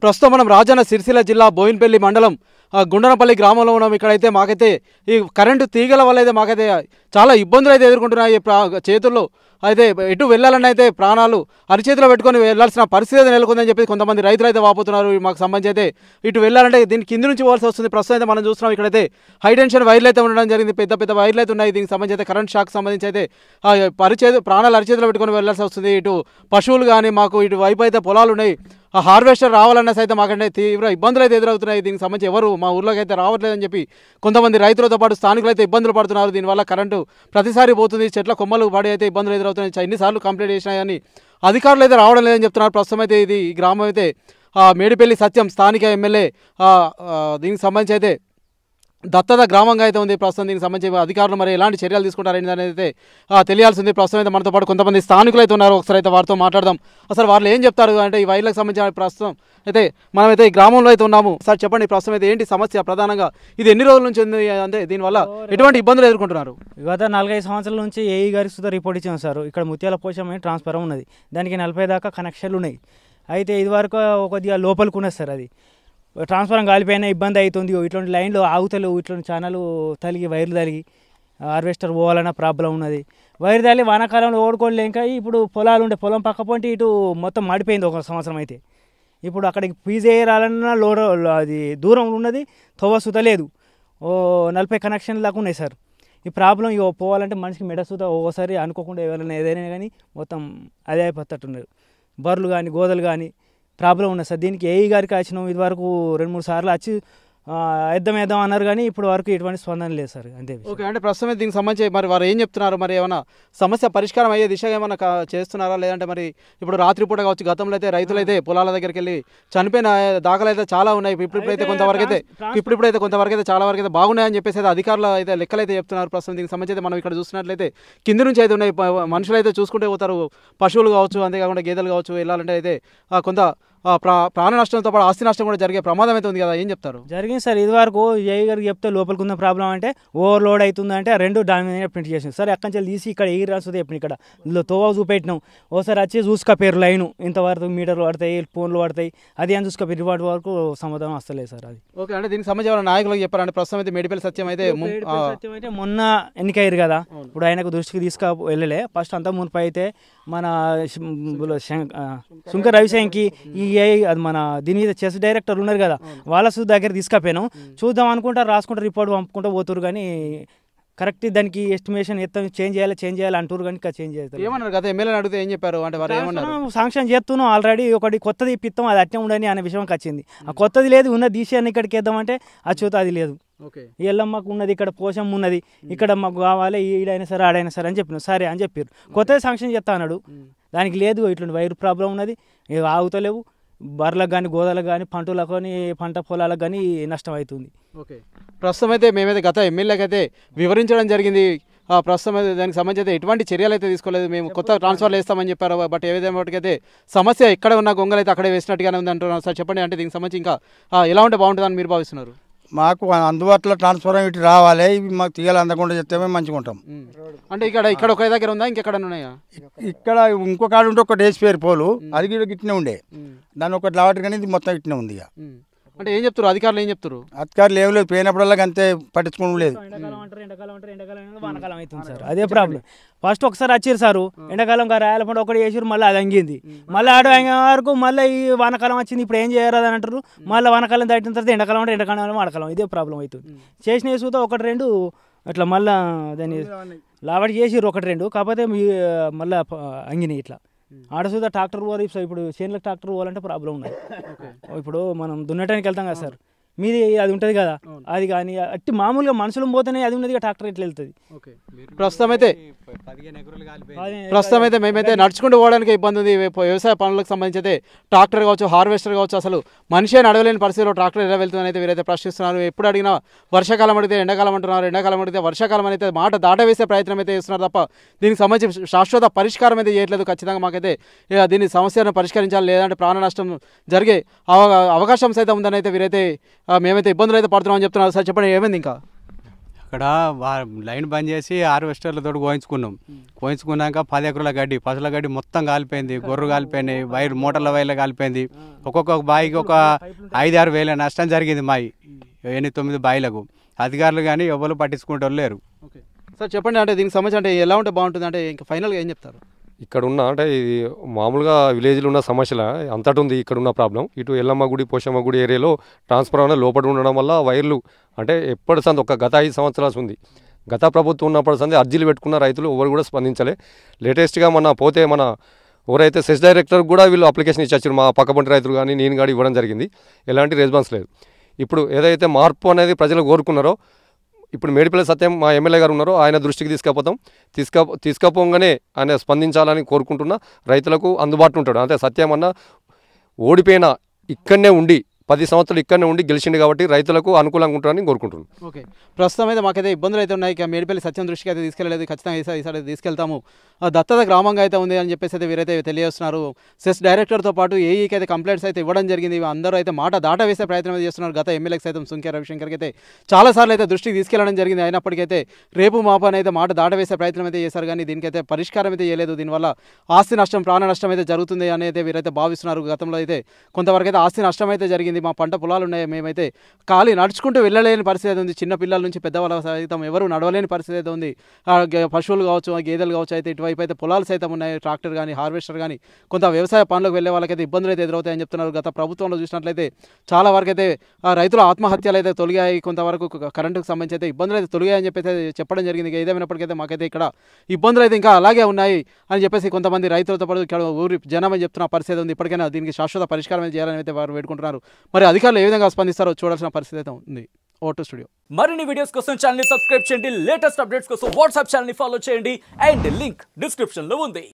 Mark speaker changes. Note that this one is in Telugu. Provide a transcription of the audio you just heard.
Speaker 1: ప్రస్తుతం మనం రాజన్న సిరిసిల్ల జిల్లా బోయినపల్లి మండలం గుండనపల్లి గ్రామంలో ఉన్నాం. ఇక్కడైతే మాకైతే ఈ కరెంటు తీగల వల్ల అయితే మాకైతే చాలా ఇబ్బందులు అయితే ఎదుర్కొంటున్నాయి. చేతుల్లో అయితే ఎటు వెళ్ళాలని అయితే ప్రాణాలు అరిచేతిలో పెట్టుకొని వెళ్లాల్సిన పరిస్థితి నెలకొందని చెప్పి కొంతమంది రైతులు అయితే వాపోతున్నారు. మాకు సంబంధించి అయితే ఇటు వెళ్ళాలంటే దీని కింది నుంచి పోవాల్సి వస్తుంది. ప్రస్తుతం అయితే మనం చూస్తున్నాం ఇక్కడైతే హై టెన్షన్ వైర్లు అయితే ఉండడం జరిగింది. పెద్ద పెద్ద వైర్లు అయితే ఉన్నాయి. దీనికి సంబంధించి అయితే కరెంట్ షాక్ సంబంధించి అయితే ప్రాణాలు అరిచేతిలో పెట్టుకొని వెళ్లాల్సి వస్తుంది. ఇటు పశువులు కానీ మాకు ఇటు వైపు అయితే పొలాలు ఉన్నాయి. ఆ హార్వెస్టర్ రావాలన్న సైతం మాకంటే తీవ్ర ఇబ్బందులు అయితే ఎదురవుతున్నాయి. దీనికి సంబంధించి ఎవరు మా ఊర్లోకి అయితే రావట్లేదని చెప్పి కొంతమంది రైతులతో పాటు స్థానికులు అయితే ఇబ్బందులు పడుతున్నారు. దీనివల్ల కరెంటు ప్రతిసారి పోతుంది. చెట్ల కొమ్మలు పడి అయితే ఇబ్బందులు ఎదురవుతున్నాయి. ఎన్నిసార్లు కంప్లైంట్ చేసినా కానీ అధికారులు అయితే రావడం లేదని చెప్తున్నారు. ప్రస్తుతం అయితే ఈ గ్రామం అయితే మేడిపల్లి సత్యం స్థానిక ఎమ్మెల్యే దీనికి సంబంధించి అయితే దత్తత గ్రామంగా అయితే ఉంది. ప్రస్తుతం దీనికి సంబంధించి అధికారులు మరి ఎలాంటి చర్యలు తీసుకుంటారని అయితే తెలియాల్సింది. ప్రస్తుతం అయితే మనతో పాటు కొంతమంది స్థానికులు అయితే ఉన్నారు. ఒకసారి అయితే వారితో మాట్లాడదాం. అసలు వాళ్ళు ఏం చెప్తారు అంటే ఈ వైర్లకు సంబంధించిన ప్రస్తుతం అయితే మనమైతే ఈ గ్రామంలో అయితే ఉన్నాము. సార్ చెప్పండి, ప్రస్తుతం అయితే ఏంటి సమస్య ప్రధానంగా, ఇది ఎన్ని రోజుల నుంచి ఉంది, అంటే దీనివల్ల ఎటువంటి ఇబ్బందులు ఎదుర్కొంటున్నారు?
Speaker 2: గత 4-5 సంవత్సరాల నుంచి ఏఈ గారికి సుధా రిపోర్ట్ ఇచ్చాం సార్. ఇక్కడ ముత్యాల పోషం ట్రాన్స్ఫారం ఉన్నది, దానికి 40 దాకా కనెక్షన్లు ఉన్నాయి. అయితే ఇది వరకు కొద్దిగా లోపలికి ఉన్నది సార్. అది ట్రాన్స్ఫారం కాలిపోయినా ఇబ్బంది అవుతుంది. ఇట్లాంటి లైన్లు ఆగుతలు, ఇట్లాంటి ఛానల్ తలిగి వైర్లు తలిగి హార్వెస్టర్ పోవాలన్న ప్రాబ్లం ఉన్నది. వైర్ తల్లి వానాకాలంలో ఓడుకోలేక ఇప్పుడు పొలాలు ఉండే పొలం పక్క పొంటి ఇటు మొత్తం మాడిపోయింది. ఒక సంవత్సరం అయితే ఇప్పుడు అక్కడికి ఫీజు వేయాలన్నా అది దూరం ఉన్నది, తవ్వ సుతలేదు. 40 కనెక్షన్లు దాకా ఉన్నాయి సార్. ఈ ప్రాబ్లం ఇక పోవాలంటే మనిషికి మెడ సుత ఒకసారి అనుకోకుండా ఎవరైనా ఏదైనా కానీ మొత్తం అదే అయిపోతున్నారు. బర్రెలు కానీ గోదలు కానీ ప్రాబ్లం ఉన్నది సార్. దీనికి ఏఈ గారికి వచ్చినాం. ఇది వరకు 2-3 సార్లు వచ్చి వేద్దాం అన్నారు కానీ ఇప్పుడు వరకు ఎటువంటి స్పందన లేదు సార్. అంతే.
Speaker 1: ఓకే, అంటే ప్రస్తుతం దీనికి సంబంధించి మరి వారు ఏం చెప్తున్నారు? మరి ఏమైనా సమస్య పరిష్కారం అయ్యే దిశగా ఏమైనా చేస్తున్నారా? లేదంటే మరి ఇప్పుడు రాత్రిపూట కావచ్చు, గతంలో అయితే రైతులైతే పొలాల దగ్గరికి వెళ్ళి చనిపోయిన దాఖలు అయితే చాలా ఉన్నాయి. ఇప్పుడైతే కొంతవరకు అయితే చాలా వరకు అయితే బాగున్నాయని చెప్పేసి అయితే అధికారులు అయితే లెక్కలు అయితే చెప్తున్నారు. ప్రస్తుతం దీనికి సంబంధించి అయితే మనం ఇక్కడ చూసినట్లయితే కింది నుంచి అయితే ఉన్నాయి. మనుషులు అయితే చూసుకుంటే పోతారు, పశువులు కావచ్చు, అంతేకాకుండా గేదెలు కావచ్చు. వెళ్ళాలంటే అయితే కొంత ప్రాణ నష్టంతో పాటు ఆస్తి నష్టం కూడా జరిగే ప్రమాదం అయితే ఉంది కదా, ఏం చెప్తారు?
Speaker 2: జరిగింది సార్. ఇది వరకు ఏఈ గారికి చెప్తే లోపలికి ఉన్న ప్రాబ్లం అంటే ఓవర్లోడ్ అవుతుంది అంటే 2 దాని మీద ప్రింట్ చేసాం సార్. ఎక్కడి నుంచి తీసి ఇక్కడ ఎగిరి రాస్తుంది. ఎప్పుడు ఇక్కడ తోవ చూపెట్టినాం. ఓసారి వచ్చి చూసుకపోయారు లైను ఇంతవరకు మీటర్లు పడతాయి, ఫోన్లు పడతాయి, అది అని చూసుకపోయారు. వాటి వరకు సమాధానం వస్తలేదు సార్. అది
Speaker 1: ఓకే, అంటే దీనికి సంబంధించిన నాయకులకు చెప్పారంటే ప్రస్తుతం అయితే మేడిపల్లి సత్యం అయితే
Speaker 2: మొన్న ఎన్నికయ్యారు కదా, ఇప్పుడు ఆయనకు దృష్టికి వెళ్ళలే. ఫస్ట్ అంతా మున్పై అయితే మన శంకర్ రవిశంకి ఈ అది మన దీని మీద చెస్ డైరెక్టర్ ఉన్నారు కదా, వాళ్ళ దగ్గర తీసుకపోయాను. చూద్దాం అనుకుంటా, రాసుకుంటా, రిపోర్ట్ పంపుకుంటూ పోతున్నారు కానీ కరెక్ట్ దానికి ఎస్టిమేషన్ చేంజ్ చేయాలి అంటారు కానీ చేంజ్ చేస్తారు.
Speaker 1: ఏమన్నారు కదా ఎమ్మెల్యేని అడిగితే ఏం చెప్పారు అంటే వారు ఏమన్నారు?
Speaker 2: శాంక్షన్ చేస్తున్నాం ఆల్రెడీ, ఒకటి కొత్తది ఇప్పిస్తాం, అది అట్నే ఉండని అనే విషయంకి వచ్చింది. ఆ కొత్తది లేదు, ఉన్నది తీసేయని ఇక్కడికి వేద్దామంటే ఆ చూత అది లేదు. ఎల్లమ్మకు ఉన్నది, ఇక్కడ పోషం ఉన్నది, ఇక్కడ మాకు కావాలి, ఈడైనా సరే ఆడైనా సరే అని చెప్పినాం. సరే అని చెప్పారు. కొత్తది శాంక్షన్ చేస్తా అన్నాడు, దానికి లేదు. ఇట్లాంటి వైర్ ప్రాబ్లం ఉన్నది, ఆగుతలేవు. బర్రెలకు కానీ గోదలకు కానీ పంటలకు కానీ పంట పొలాలకు కానీ నష్టం అవుతుంది.
Speaker 1: ఓకే, ప్రస్తుతం అయితే మేమైతే గత ఎమ్మెల్యేకి అయితే వివరించడం జరిగింది. ప్రస్తుతం అయితే దానికి సంబంధించి అయితే ఎటువంటి చర్యలు అయితే తీసుకోలేదు. మేము కొత్త ట్రాన్స్ఫర్లు వేస్తామని చెప్పారు. బట్ ఏదైతే సమస్య ఎక్కడ ఉన్న గొంగలు అయితే అక్కడే వేసినట్టుగానే ఉంది అంటున్నారు. సార్ చెప్పండి, అంటే దీనికి సంబంధించి ఇంకా ఎలా ఉంటే బాగుంటుందని మీరు భావిస్తున్నారు?
Speaker 3: మాకు అందుబాటులో ట్రాన్స్ఫార్మర్ ఇటు రావాలి, ఇవి మాకు తీయాలి, అందకుండా చెప్తే మంచిగా ఉంటాం.
Speaker 1: అంటే ఇక్కడ ఒక దగ్గర ఉందా, ఇంకెక్కడ ఉన్నాయా?
Speaker 3: ఇక్కడ ఇంకో కాడ ఉంటే ఒకటి వేసిపోయారు పోలు, అది కూడా గిట్నే ఉండే, దాన్ని ఒకటి లావటి కానీ ఇది మొత్తం ఇట్నే ఉంది. ఇక
Speaker 1: అంటే ఏం చెప్తారు అధికారులు? ఏం చెప్తారు
Speaker 3: అధికారులు? ఏం లేదు, పోయినప్పుడల్లా అంతే పట్టించుకోవడం లేదు.
Speaker 2: వానకాలం అవుతుంది సార్, అదే ప్రాబ్లం. ఫస్ట్ ఒకసారి వచ్చారు సారు, ఎండాకాలం రాయాల పండు ఒకటి వేసారు, మళ్ళీ అది అంగింది. మళ్ళీ ఆడ వరకు మళ్ళీ ఈ వానకాలం వచ్చింది, ఇప్పుడు ఏం చేయరాదు అని అంటారు. మళ్ళీ వానకాలం దాటిన తర్వాత ఎండాకాలం అంటే ఎండాకాలం వానకాలం, ఇదే ప్రాబ్లం అవుతుంది. చేసిన వేసుతో 1-2 అట్లా మళ్ళీ దాన్ని లావటి చేసిర్రు 1-2, కాకపోతే మళ్ళీ అంగినాయి. ఇట్లా ఆడసుదా ట్రాక్టర్ పోవాలి. ఇప్పుడు చేనులకు ట్రాక్టర్ పోవాలంటే ప్రాబ్లం ఉన్నది. ఇప్పుడు మనం దున్నటానికి వెళ్తాం కదా సార్, మీది అది ఉంటుంది కదా, అది కానీ అట్టి మామూలుగా మనుషులు పోతేనే అది ఉన్నది, ట్రాక్టర్ ఎట్లా వెళ్తుంది?
Speaker 1: ప్రస్తుతం అయితే మేమైతే నడుచుకుంటూ పోవడానికి ఇబ్బంది ఉంది. వ్యవసాయ పనులకు సంబంధించి అయితే ట్రాక్టర్ కావచ్చు, హార్వెస్టర్ కావచ్చు, అసలు మనిషే నడవలేని పరిస్థితిలో ట్రాక్టర్ ఎలా వెళ్తుందని అయితే వీరైతే ప్రశ్నిస్తున్నారు. ఎప్పుడు అడిగినా వర్షాకాలం అడిగితే ఎండాకాలం అంటున్నారు, ఎండాకాలం అడిగితే వర్షాకాలం అయితే మాట దాటవేసే ప్రయత్నం అయితే చేస్తున్నారు తప్ప దీనికి సంబంధించి శాశ్వత పరిష్కారం అయితే చేయట్లేదు. ఖచ్చితంగా మాకైతే దీని సమస్యను పరిష్కరించాలి, లేదంటే ప్రాణ నష్టం జరిగే అవకాశం సైతం ఉందని అయితే వీరైతే మేమైతే ఇబ్బందులు అయితే పడుతున్నామని చెప్తున్నారు. సార్ చెప్పండి, ఏమైంది ఇంకా?
Speaker 4: ఇక్కడ లైన్ బంద్ చేసి హార్వెస్టర్లతో కోయించుకున్నాక 10 ఎకరాల గడ్డి పసుల గడ్డి మొత్తం కాలిపోయింది, గొర్రెలు కాలిపోయినాయి, వైర్ మోటార్ల వైర్లు కాలిపోయింది. ఒక్కొక్క బాయికి ఒక 5-6 వేల నష్టం జరిగింది మాయి 8-9 బాయిలకు. అధికారులు కానీ ఎవరు పట్టించుకుంటూ లేరు.
Speaker 1: సార్ చెప్పండి, అంటే దీనికి సంబంధించి అంటే ఎలా ఉంటే బాగుంటుంది, అంటే ఇంకా ఫైనల్గా ఏం చెప్తారు?
Speaker 5: ఇక్కడ ఉన్న అంటే ఇది మామూలుగా విలేజ్లో ఉన్న సమస్యల అంతటి ఉంది. ఇక్కడ ఉన్న ప్రాబ్లం ఇటు ఎల్లమ్మ గుడి పోషమ్మ గుడి ఏరియాలో ట్రాన్స్ఫార్మర్ లోపల ఉండడం వల్ల వైర్లు అంటే ఎప్పటి సంది ఒక గత 5 సంవత్సరాలు ఉంది. గత ప్రభుత్వం ఉన్నప్పటి సంది అర్జీలు పెట్టుకున్న రైతులు ఎవరు కూడా స్పందించలే. లేటెస్ట్గా మన ఎవరైతే సెస్ డైరెక్టర్ కూడా వీళ్ళు అప్లికేషన్ ఇచ్చారు, మా పక్కపంటి రైతులు కానీ నేను కానీ ఇవ్వడం జరిగింది. ఎలాంటి రెస్పాన్స్ లేదు. ఇప్పుడు ఏదైతే మార్పు అనేది ప్రజలు కోరుకున్నారో ఇప్పుడు మేడిపల్లి సత్యం మా ఎమ్మెల్యే గారు ఉన్నారో ఆయన దృష్టికి తీసుకపోగానే ఆయన స్పందించాలని కోరుకుంటున్నా. రైతులకు అందుబాటులో ఉంటాడు. అంటే సత్యం అన్న ఓడిపోయినా ఇక్కడనే ఉండి 10 సంవత్సరాలు ఇక్కడనే ఉండి గెలిచిండు కాబట్టి రైతులకు అనుకూలంగా ఉంటారని కోరుకుంటున్నాను.
Speaker 1: ఓకే, ప్రస్తుతం అయితే మాకైతే ఇబ్బందులు అయితే ఉన్నాయి. ఇక మేడిపల్లి సత్యం దృష్టికి అయితే తీసుకెళ్ళలేదు, ఖచ్చితంగా ఈసారి తీసుకెళ్తాము. దత్తత గ్రామంగా అయితే ఉంది అని చెప్పేసి అయితే వీరైతే తెలియజేస్తున్నారు. సెస్ డైరెక్టర్తో పాటు ఏఈకి అయితే కంప్లైంట్స్ అయితే ఇవ్వడం జరిగింది. అందరూ అయితే మాట దాట వేసే ప్రయత్నం చేస్తున్నారు. గత ఎమ్మెల్యేకి సైతం సుంకే రవిశంకర్కి అయితే చాలాసార్లు అయితే దృష్టికి తీసుకెళ్లడం జరిగింది. అయినప్పటికైతే రేపు మాపని అయితే మాట దాట వేసే ప్రయత్నం అయితే చేశారు, కానీ దీనికైతే పరిష్కారం అయితే చేయలేదు. దీనివల్ల ఆస్తి నష్టం, ప్రాణ నష్టం అయితే జరుగుతుంది అని అయితే వీరైతే భావిస్తున్నారు. గతంలో అయితే కొంతవరకు అయితే ఆస్తి నష్టం అయితే జరిగింది. మా పంట పొలాలు ఉన్నాయి, మేమైతే ఖాళీ నడుచుకుంటూ వెళ్ళలేని పరిస్థితి ఉంది. చిన్న పిల్లల నుంచి పెద్దవాళ్ళ సైతం ఎవరు నడవలేని పరిస్థితి అయితే ఉంది. పశువులు కావచ్చు, గేదెలు కావచ్చు, అయితే ఇటువైపు అయితే పొలాలు సైతం ఉన్నాయి. ట్రాక్టర్ కానీ హార్వెస్టర్ కానీ కొంత వ్యవసాయ పనులకు వెళ్ళే వాళ్ళకైతే ఇబ్బందులు అయితే ఎదురవుతాయని చెప్తున్నారు. గత ప్రభుత్వంలో చూసినట్లయితే చాలా వరకు అయితే రైతుల ఆత్మహత్యలు అయితే తొలగాయి, కొంతవరకు కరెంటుకు సంబంధించి అయితే ఇబ్బందులు అయితే తొలగాయని చెప్పేసి చెప్పడం జరిగింది. ఏదేమైనప్పటికైతే మాకైతే ఇక్కడ ఇబ్బందులు అయితే ఇంకా అలాగే ఉన్నాయి అని చెప్పేసి కొంతమంది రైతులతో పాటు ఇక్కడ ఊరి జనం అని చెప్తున్న పరిస్థితి ఉంది. ఇప్పటికైనా దీనికి శాశ్వత పరిష్కారం చేయాలని అయితే వారు వేడుకుంటున్నారు. మరి అధికారులు ఏ విధంగా స్పందిస్తారో చూడాల్సిన పరిస్థితి అయితే ఉంది. ఓటు స్టూడియో
Speaker 6: మరిన్ని వీడియోస్ కోసం ఛానల్ ని సబ్స్క్రైబ్ చేయండి. లేటెస్ట్ అప్డేట్స్ కోసం వాట్సాప్ ఛానల్ ని ఫాలో చేయండి. అండ్ లింక్ డిస్క్రిప్షన్ లో ఉంది.